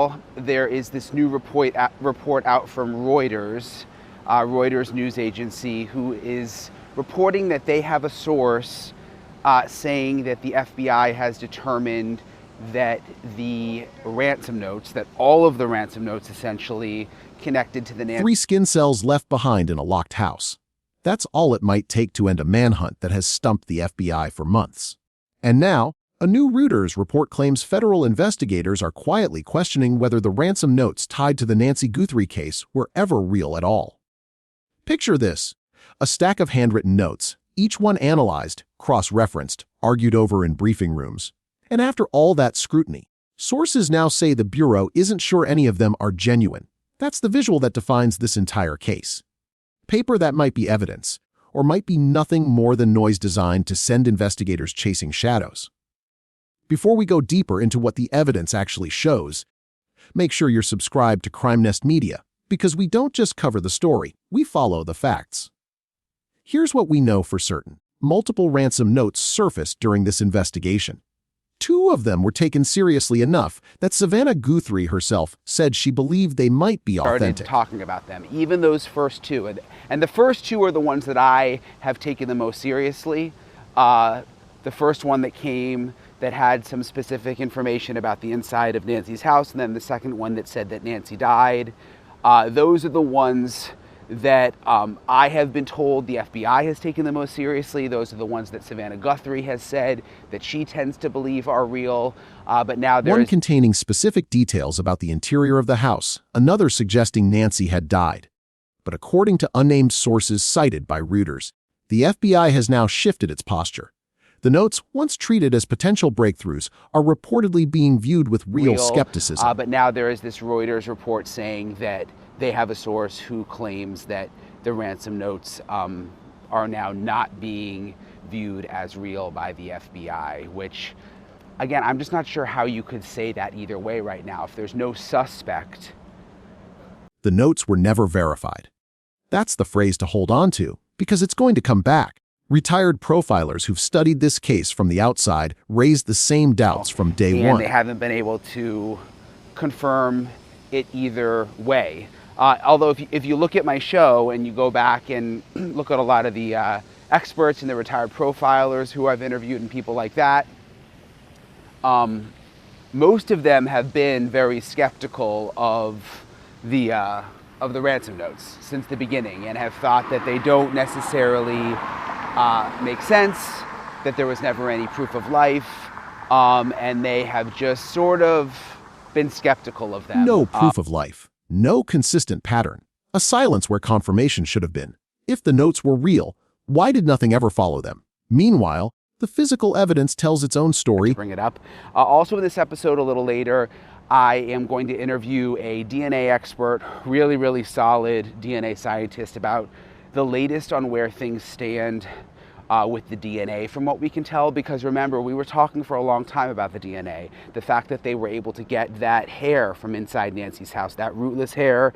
all, there is this new report out from Reuters, Reuters news agency, who is reporting that they have a source saying that the FBI has determined that the ransom notes, that all of the ransom notes essentially connected to the Nancy. 3 skin cells left behind in a locked house. That's all it might take to end a manhunt that has stumped the FBI for months. And now, a new Reuters report claims federal investigators are quietly questioning whether the ransom notes tied to the Nancy Guthrie case were ever real at all. Picture this: a stack of handwritten notes, each one analyzed, cross-referenced, argued over in briefing rooms. And after all that scrutiny, sources now say the Bureau isn't sure any of them are genuine. That's the visual that defines this entire case. Paper that might be evidence, or might be nothing more than noise designed to send investigators chasing shadows. Before we go deeper into what the evidence actually shows, make sure you're subscribed to Crime Nest Media, because we don't just cover the story, we follow the facts. Here's what we know for certain. Multiple ransom notes surfaced during this investigation. 2 of them were taken seriously enough that Savannah Guthrie herself said she believed they might be authentic. Started talking about them, even those first 2. And the first 2 are the ones that I have taken the most seriously. The first one that came that had some specific information about the inside of Nancy's house, and then the second one that said that Nancy died. Those are the ones that I have been told the FBI has taken the most seriously. Those are the ones that Savannah Guthrie has said that she tends to believe are real. But now one containing specific details about the interior of the house, another suggesting Nancy had died. But according to unnamed sources cited by Reuters, the FBI has now shifted its posture. The notes, once treated as potential breakthroughs, are reportedly being viewed with real skepticism. But now there is this Reuters report saying that they have a source who claims that the ransom notes are now not being viewed as real by the FBI, which, again, I'm just not sure how you could say that either way right now if there's no suspect. The notes were never verified. That's the phrase to hold on to, because it's going to come back. Retired profilers who've studied this case from the outside raised the same doubts from day one. And they haven't been able to confirm it either way. Although if you look at my show and you go back and look at a lot of the experts and the retired profilers who I've interviewed and people like that, most of them have been very skeptical of the ransom notes since the beginning and have thought that they don't necessarily make sense, that there was never any proof of life, and they have just sort of been skeptical of them. No proof of life. No consistent pattern. A silence where confirmation should have been. If the notes were real, why did nothing ever follow them? Meanwhile, the physical evidence tells its own story. Bring it up. Also in this episode a little later, I am going to interview a DNA expert, really, really solid DNA scientist, about the latest on where things stand with the DNA from what we can tell, because remember, we were talking for a long time about the DNA. The fact that they were able to get that hair from inside Nancy's house, that rootless hair,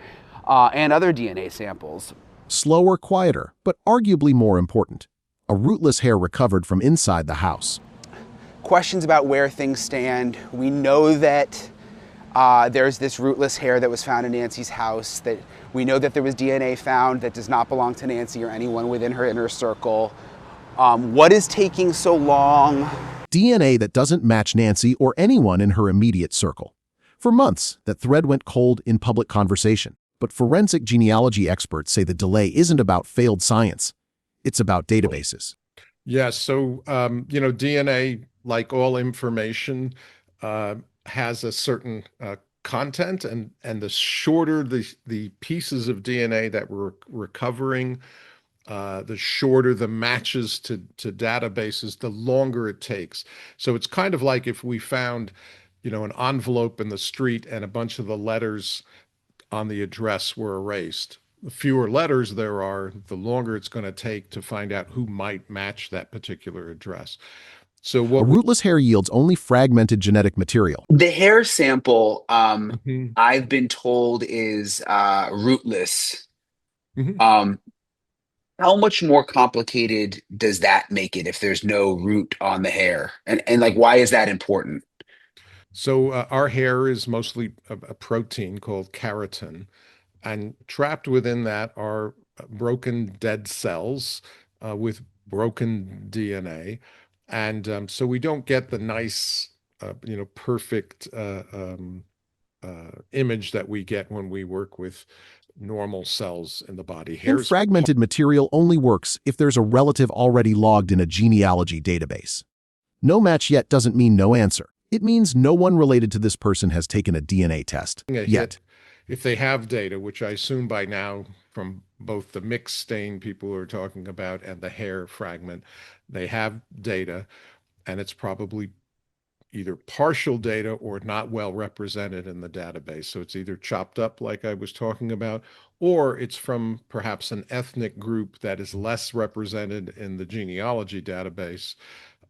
and other DNA samples. Slower, quieter, but arguably more important. A rootless hair recovered from inside the house. Questions about where things stand. We know that there's this rootless hair that was found in Nancy's house, that we know that there was DNA found that does not belong to Nancy or anyone within her inner circle. What is taking so long? DNA that doesn't match Nancy or anyone in her immediate circle. For months, that thread went cold in public conversation, but forensic genealogy experts say the delay isn't about failed science. It's about databases. Yes, so, DNA, like all information, has a certain content, and the shorter the pieces of DNA that we're recovering, the shorter the matches to databases, the longer it takes. So it's kind of like if we found, an envelope in the street and a bunch of the letters on the address were erased. The fewer letters there are, the longer it's going to take to find out who might match that particular address. So a rootless hair yields only fragmented genetic material. The hair sample, I've been told, is rootless. How much more complicated does that make it if there's no root on the hair? And like, why is that important? So our hair is mostly a protein called keratin, and trapped within that are broken dead cells with broken DNA, and so we don't get the nice, perfect image that we get when we work with normal cells in the body. And Hair's fragmented material only works if there's a relative already logged in a genealogy database. No match yet doesn't mean no answer. It means no one related to this person has taken a DNA test. a Yet. hit if they have data, which I assume by now from both the mixed stain people are talking about and the hair fragment, they have data, and it's probably either partial data or not well represented in the database. So it's either chopped up, like I was talking about, or it's from perhaps an ethnic group that is less represented in the genealogy database,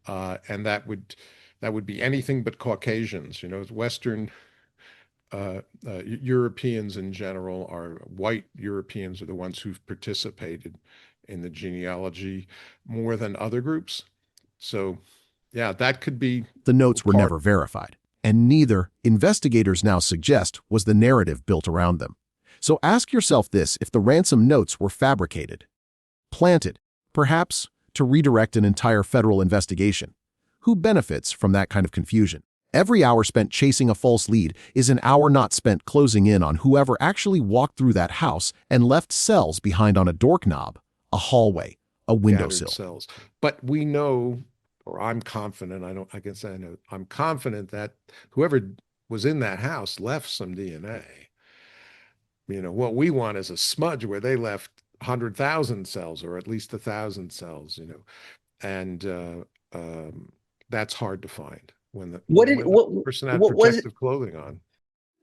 and that would be anything but Caucasians. Western Europeans in general are white Europeans are the ones who've participated in the genealogy more than other groups. So, yeah, that could be The notes were part. never verified, and neither, investigators now suggest, was the narrative built around them. So ask yourself this: if the ransom notes were fabricated, planted, perhaps to redirect an entire federal investigation, who benefits from that kind of confusion? Every hour spent chasing a false lead is an hour not spent closing in on whoever actually walked through that house and left cells behind on a doorknob, a hallway, a Scattered windowsill. cells. But we know, or I'm confident, I can say I know, I'm confident that whoever was in that house left some DNA. What we want is a smudge where they left 100,000 cells or at least 1,000 cells, and that's hard to find What did when what the person had what was it? protective clothing on.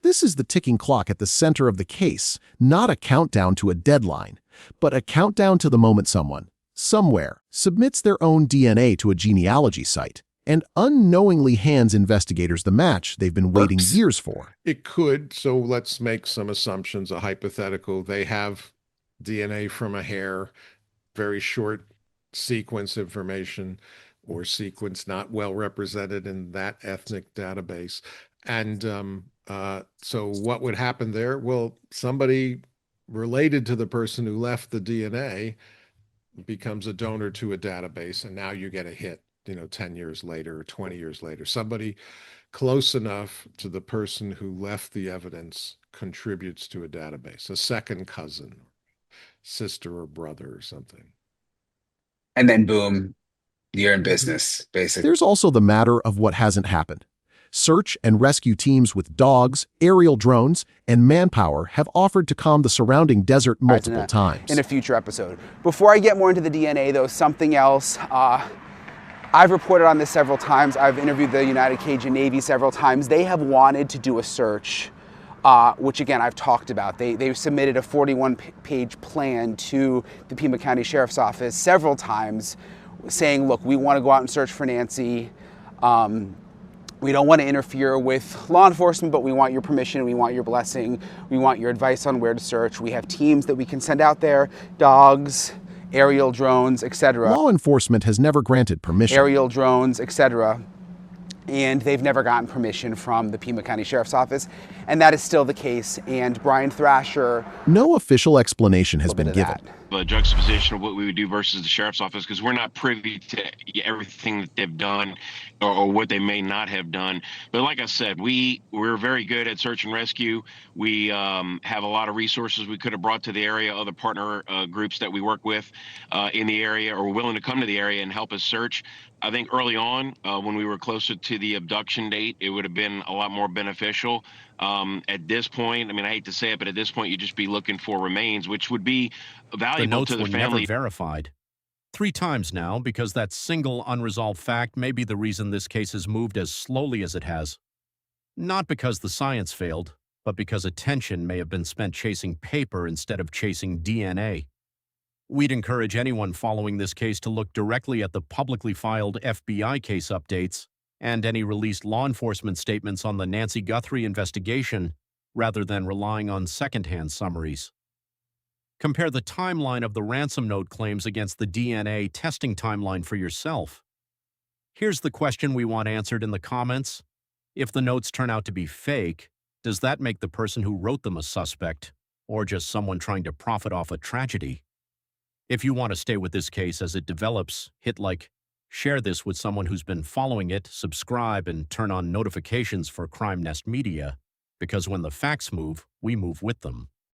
This is the ticking clock at the center of the case, not a countdown to a deadline, but a countdown to the moment someone, somewhere, submits their own DNA to a genealogy site and unknowingly hands investigators the match they've been waiting Works. years for. It could. So let's make some assumptions, a hypothetical. They have DNA from a hair, very short sequence information or sequence not well represented in that ethnic database. And so what would happen there? Well, somebody related to the person who left the DNA becomes a donor to a database, and now you get a hit, 10 years later or 20 years later. Somebody close enough to the person who left the evidence contributes to a database, a second cousin, sister or brother or something. And then boom, you're in business, basically. There's also the matter of what hasn't happened. Search and rescue teams with dogs, aerial drones, and manpower have offered to calm the surrounding desert multiple times. In a future episode. Before I get more into the DNA, though, something else. I've reported on this several times. I've interviewed the United Cajun Navy several times. They have wanted to do a search, which again, I've talked about. They've submitted a 41-page plan to the Pima County Sheriff's Office several times saying, look, we want to go out and search for Nancy. We don't want to interfere with law enforcement, but we want your permission, we want your blessing, we want your advice on where to search. We have teams that we can send out there, dogs, aerial drones, etc. Law enforcement has never granted permission. Aerial drones, etc. And they've never gotten permission from the Pima County Sheriff's Office, and that is still the case. And Brian Thrasher, no official explanation has been given. The juxtaposition of what we would do versus the sheriff's office, because we're not privy to everything that they've done or what they may not have done. But like I said, we're very good at search and rescue. We have a lot of resources we could have brought to the area, other partner groups that we work with in the area or willing to come to the area and help us search. I think early on, when we were closer to the abduction date, it would have been a lot more beneficial. At this point, I mean, I hate to say it, but at this point, you'd just be looking for remains, which would be valuable to the family. The notes were never verified. 3 times now, because that single unresolved fact may be the reason this case has moved as slowly as it has. Not because the science failed, but because attention may have been spent chasing paper instead of chasing DNA. We'd encourage anyone following this case to look directly at the publicly filed FBI case updates and any released law enforcement statements on the Nancy Guthrie investigation, rather than relying on secondhand summaries. Compare the timeline of the ransom note claims against the DNA testing timeline for yourself. Here's the question we want answered in the comments. If the notes turn out to be fake, does that make the person who wrote them a suspect, or just someone trying to profit off a tragedy? If you want to stay with this case as it develops, hit like, share this with someone who's been following it, subscribe, and turn on notifications for Crime Nest Media, because when the facts move, we move with them.